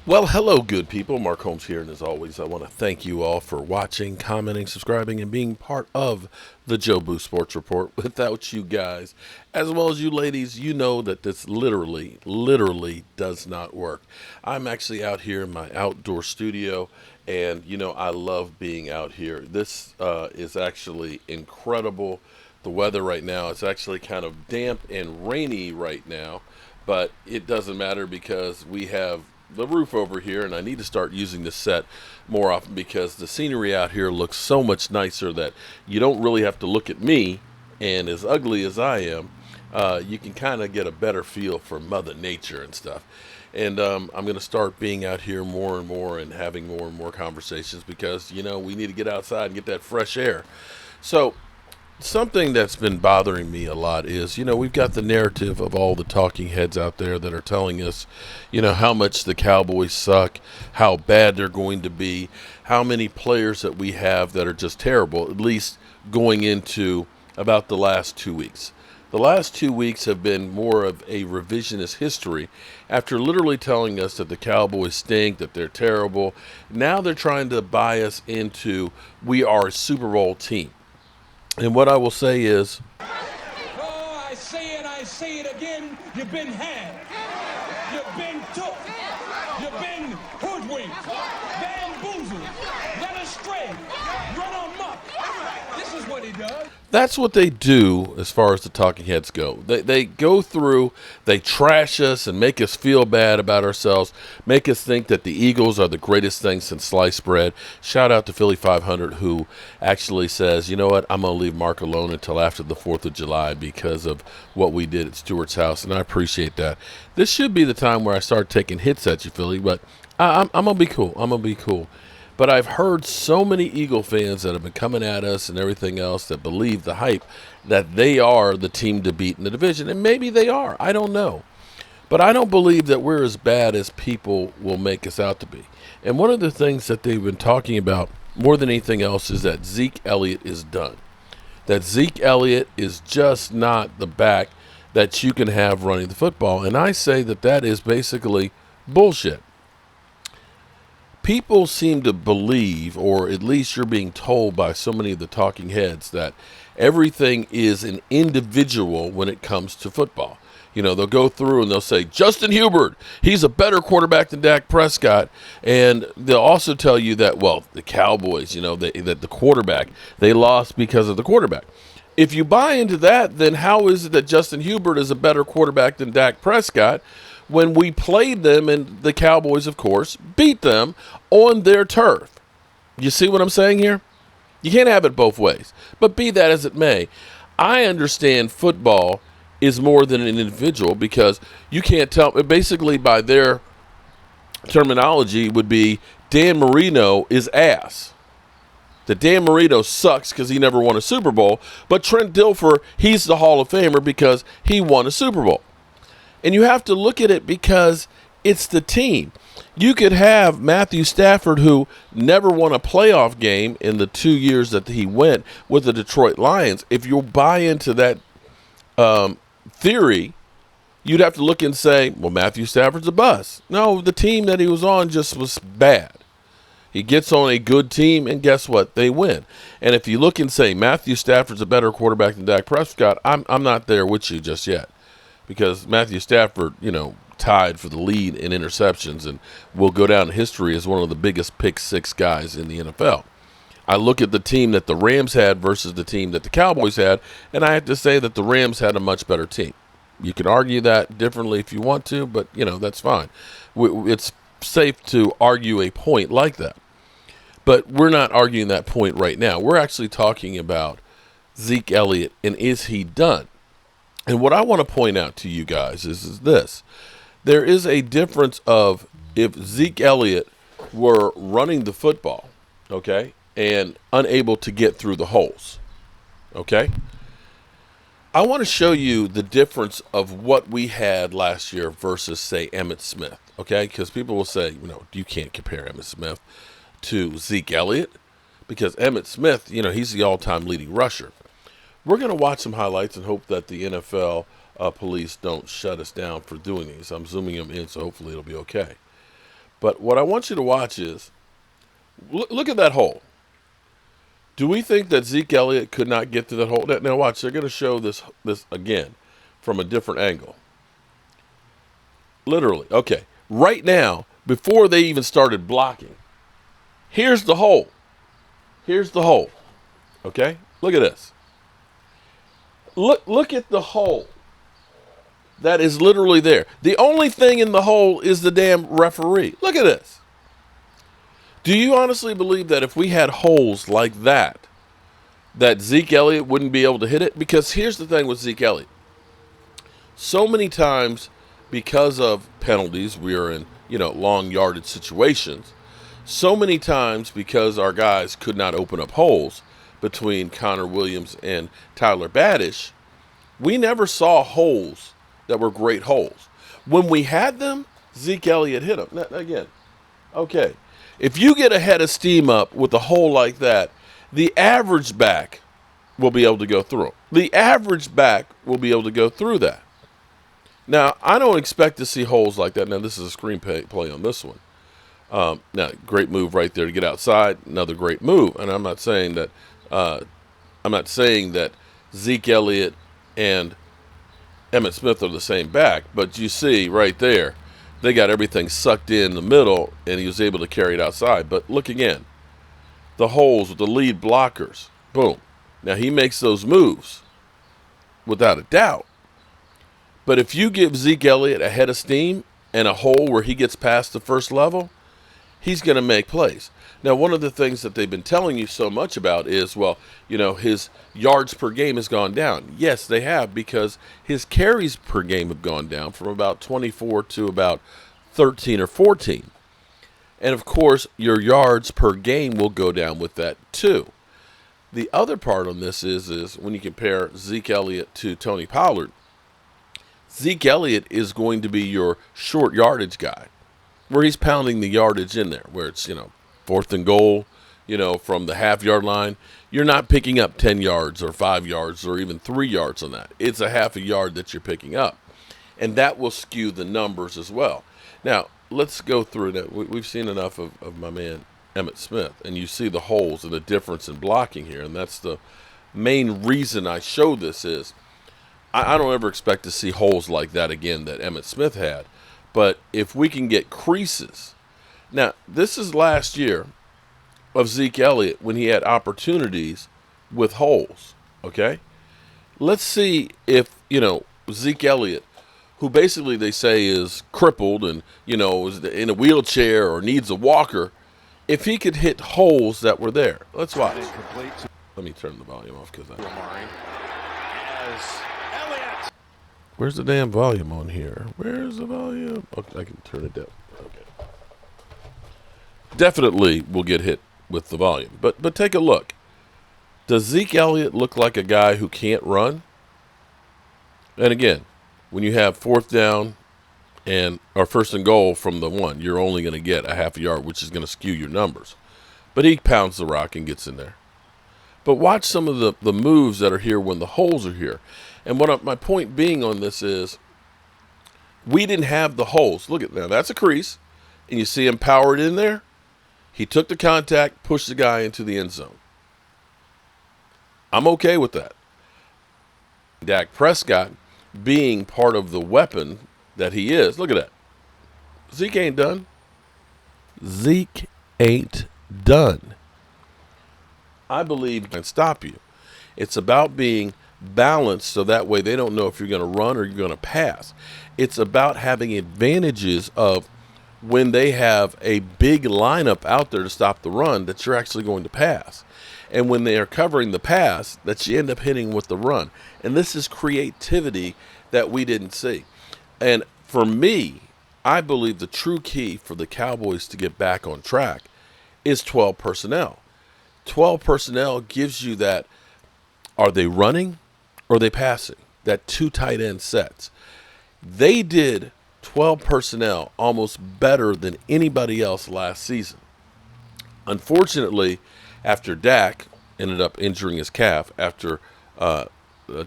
Well, hello, good people. Mark Holmes here, and as always, I want to thank you all for watching, commenting, subscribing, and being part of the Jobu Sports Report. Without you guys, as well as you ladies, you know that this literally does not work. I'm actually out here in my outdoor studio, and I love being out here. This is actually incredible. The weather right now is actually kind of damp and rainy right now, but it doesn't matter because we have the roof over here, and I need to start using this set more often because the scenery out here looks so much nicer that you don't really have to look at me, and as ugly as I am, you can kind of get a better feel for Mother Nature and stuff. And I'm going to start being out here more and more and having more and more conversations because we need to get outside and get that fresh air. So something that's been bothering me a lot is, we've got the narrative of all the talking heads out there that are telling us, how much the Cowboys suck, how bad they're going to be, how many players that we have that are just terrible, at least going into about the last 2 weeks. The last 2 weeks have been more of a revisionist history after literally telling us that the Cowboys stink, that they're terrible. Now they're trying to buy us into we are a Super Bowl team. And what I will say is, oh, I say it again, you've been had, you've been took, you've been hoodwinked, bamboozled, led astray, run amok. This is what he does. that's what they do as far as the talking heads go. They go through, they trash us and make us feel bad about ourselves, make us think that the Eagles are the greatest thing since sliced bread. Shout out to Philly 500, who actually says, you know what, I'm going to leave Mark alone until after the 4th of July because of what we did at Stewart's house, and I appreciate that. This should be the time where I start taking hits at you, Philly, but I'm going to be cool. I'm going to be cool. But I've heard so many Eagle fans that have been coming at us and everything else that believe the hype that they are the team to beat in the division. And maybe they are. I don't know. But I don't believe that we're as bad as people will make us out to be. And one of the things that they've been talking about more than anything else is that Zeke Elliott is done. That Zeke Elliott is just not the back that you can have running the football. And I say that that is basically bullshit. People seem to believe, or at least you're being told by so many of the talking heads, that everything is an individual when it comes to football. They'll go through and they'll say, Justin Hubert, he's a better quarterback than Dak Prescott. And they'll also tell you that, well, the Cowboys, that the quarterback, they lost because of the quarterback. If you buy into that, then how is it that Justin Hubert is a better quarterback than Dak Prescott when we played them and the Cowboys, of course, beat them on their turf? You see what I'm saying here? You can't have it both ways. But be that as it may, I understand football is more than an individual because you can't tell, basically by their terminology would be Dan Marino is ass. That Dan Marino sucks because he never won a Super Bowl, but Trent Dilfer, he's the Hall of Famer because he won a Super Bowl. And you have to look at it because it's the team. You could have Matthew Stafford, who never won a playoff game in the 2 years that he went with the Detroit Lions. If you buy into that theory, you'd have to look and say, well, Matthew Stafford's a bust. No, the team that he was on just was bad. He gets on a good team, and guess what? They win. And if you look and say Matthew Stafford's a better quarterback than Dak Prescott, I'm not there with you just yet. Because Matthew Stafford, tied for the lead in interceptions and will go down in history as one of the biggest pick six guys in the NFL. I look at the team that the Rams had versus the team that the Cowboys had, and I have to say that the Rams had a much better team. You can argue that differently if you want to, but, that's fine. It's safe to argue a point like that. But we're not arguing that point right now. We're actually talking about Zeke Elliott and is he done? And what I want to point out to you guys is this. There is a difference of if Zeke Elliott were running the football, okay, and unable to get through the holes, okay? I want to show you the difference of what we had last year versus, say, Emmitt Smith, okay? Because people will say, you can't compare Emmitt Smith to Zeke Elliott because Emmitt Smith, he's the all-time leading rusher. We're going to watch some highlights and hope that the NFL police don't shut us down for doing these. I'm zooming them in, so hopefully it'll be okay. But what I want you to watch is, look at that hole. Do we think that Zeke Elliott could not get to that hole? Now watch, they're going to show this again from a different angle. Literally. Okay. Right now, before they even started blocking, here's the hole. Here's the hole. Okay? Look at this. Look at the hole. That is literally there. The only thing in the hole is the damn referee. Look at this. Do you honestly believe that if we had holes like that Zeke Elliott wouldn't be able to hit it? Because here's the thing with Zeke Elliott. So many times, because of penalties, we are in, long yardage situations. So many times, because our guys could not open up holes between Connor Williams and Tyler Badish, we never saw holes that were great holes. When we had them, Zeke Elliott hit them. Now, again, okay, if you get a head of steam up with a hole like that, the average back will be able to go through. The average back will be able to go through that. Now, I don't expect to see holes like that. Now, this is a screen play on this one. Now, great move right there to get outside. Another great move. And I'm not saying that Zeke Elliott and Emmitt Smith are the same back, but you see right there, they got everything sucked in the middle, and he was able to carry it outside. But look again, the holes with the lead blockers. Boom. Now, he makes those moves without a doubt. But if you give Zeke Elliott a head of steam and a hole where he gets past the first level, he's going to make plays. Now, one of the things that they've been telling you so much about is, his yards per game has gone down. Yes, they have, because his carries per game have gone down from about 24 to about 13 or 14. And, of course, your yards per game will go down with that, too. The other part on this is when you compare Zeke Elliott to Tony Pollard, Zeke Elliott is going to be your short yardage guy, where he's pounding the yardage in there, where it's, 4th and goal, from the half-yard line. You're not picking up 10 yards or 5 yards or even 3 yards on that. It's a half a yard that you're picking up. And that will skew the numbers as well. Now, let's go through that. We've seen enough of my man Emmitt Smith, and you see the holes and the difference in blocking here. And that's the main reason I show this is I don't ever expect to see holes like that again that Emmitt Smith had. But if we can get creases. Now, this is last year of Zeke Elliott when he had opportunities with holes, okay? Let's see if, Zeke Elliott, who basically they say is crippled and, is in a wheelchair or needs a walker, if he could hit holes that were there. Let's watch. Let me turn the volume off because where's the damn volume on here? Where's the volume? Okay, I can turn it down. Okay. Definitely will get hit with the volume. But take a look. Does Zeke Elliott look like a guy who can't run? And again, when you have 4th down or 1st and goal from the 1, you're only going to get a half a yard, which is going to skew your numbers. But he pounds the rock and gets in there. But watch some of the moves that are here when the holes are here. And my point being on this is we didn't have the holes. Look at now, that's a crease. And you see him powered in there. He took the contact, pushed the guy into the end zone. I'm okay with that. Dak Prescott being part of the weapon that he is. Look at that. Zeke ain't done. Zeke ain't done. I believe can stop you. It's about being balanced so that way they don't know if you're going to run or you're going to pass. It's about having advantages of when they have a big lineup out there to stop the run that you're actually going to pass. And when they are covering the pass, that you end up hitting with the run. And this is creativity that we didn't see. And for me, I believe the true key for the Cowboys to get back on track is 12 personnel. 12 personnel gives you that, are they running or are they passing? That 2 tight end sets. They did 12 personnel almost better than anybody else last season. Unfortunately, after Dak ended up injuring his calf, after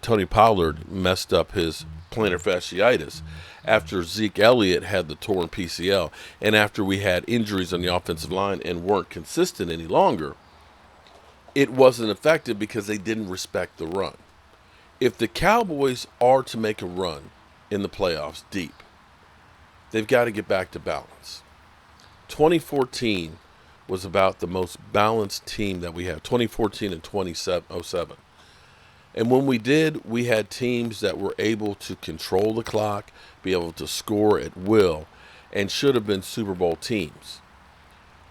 Tony Pollard messed up his plantar fasciitis, after Zeke Elliott had the torn PCL and after we had injuries on the offensive line and weren't consistent any longer, it wasn't effective because they didn't respect the run. If the Cowboys are to make a run in the playoffs deep, they've got to get back to balance. 2014 was about the most balanced team that we have, 2014 and 2007. And when we did, we had teams that were able to control the clock, be able to score at will, and should have been Super Bowl teams.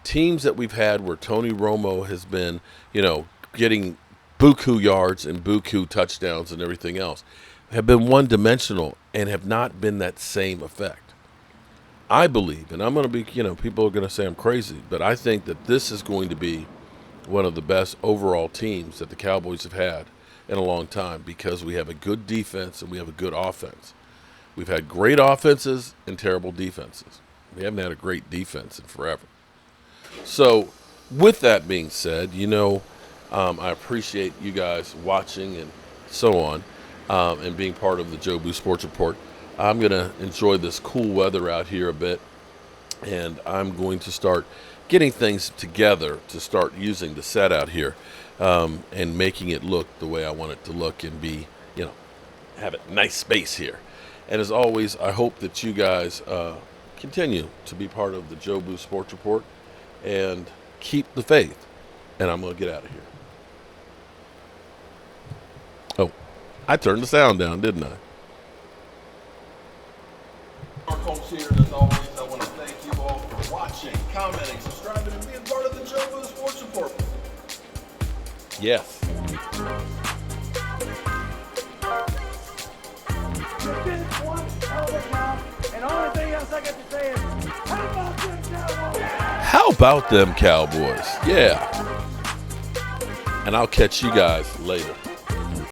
Teams that we've had where Tony Romo has been, getting buku yards and buku touchdowns and everything else, have been one-dimensional and have not been that same effect. I believe, and I'm going to be, people are going to say I'm crazy, but I think that this is going to be one of the best overall teams that the Cowboys have had in a long time because we have a good defense and we have a good offense. We've had great offenses and terrible defenses. We haven't had a great defense in forever. So with that being said, I appreciate you guys watching and so on, and being part of the Jobu Sports Report. I'm going to enjoy this cool weather out here a bit, and I'm going to start getting things together to start using the set out here, and making it look the way I want it to look and be, have a nice space here. And as always, I hope that you guys continue to be part of the Jobu Sports Report and keep the faith. And I'm going to get out of here. Oh, I turned the sound down, didn't I? Holmes here, and as always, I want to thank you all for watching, commenting, subscribing, and being part of the Jobu Sports Report. Yes. You did one hell of a job, and the only thing else I got to say is, how about them Cowboys? How about them Cowboys? Yeah. And I'll catch you guys later.